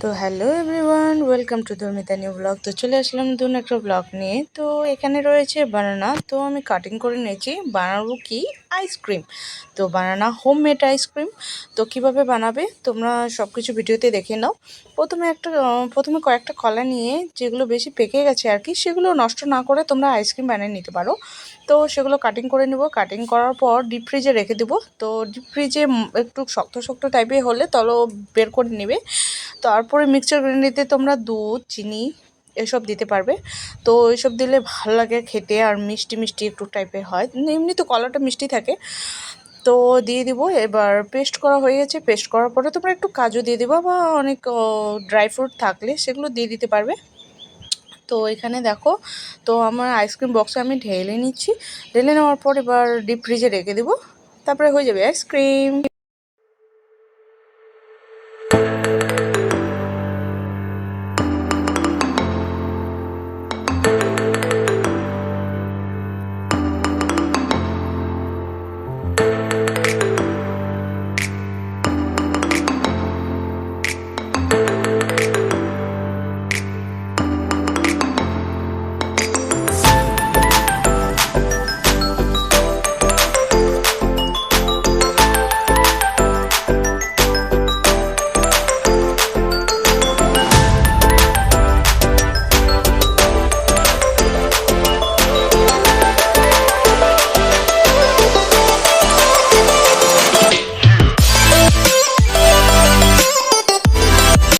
তো hello everyone, welcome to Dharmita new blog. তো চলে আসলাম নতুন একটা ব্লগ নিয়ে। তো এখানে রয়েছে বানানা, তো আমি কাটিং করে নিয়েছি। বানাবো কি আইসক্রিম, তো বানানা হোমমেড আইসক্রিম। তো কিভাবে বানাবে তোমরা সব কিছু ভিডিওতে দেখে নাও। প্রথমে কয়েকটা কলা নিয়ে, যেগুলো বেশি পেকে গেছে আর কি, সেগুলো নষ্ট না করে তোমরা আইসক্রিম বানিয়ে নিতে পারো। তো সেগুলো কাটিং করে নেব। কাটিং করার পর ডিপ ফ্রিজে রেখে দেবো। তো ডিপ ফ্রিজে একটু শক্ত শক্ত টাইপের হলে তলো বের করে নেবে। তারপরে মিক্সচার গ্রাইন্ডারে তোমরা দুধ, চিনি এসব দিতে পারবে। তো এইসব দিলে ভালো লাগে খেতে, আর মিষ্টি মিষ্টি একটু টাইপের হয়। এমনি তো কলাটা মিষ্টি থাকে। তো দিয়ে দিব। এবার পেস্ট করা হয়ে গেছে। পেস্ট করার পরে তোমরা একটু কাজু দিয়ে দিবা, বা অনেক ড্রাই ফ্রুট থাকলে সেগুলো দিয়ে দিতে পারবে। তো এখানে দেখো, তো আমার আইসক্রিম বক্সে আমি ঢেলে নিচ্ছি। ঢেলে নেওয়ার পর এবার ডিপ ফ্রিজে রেখে দেবো। তারপরে হয়ে যাবে আইসক্রিম।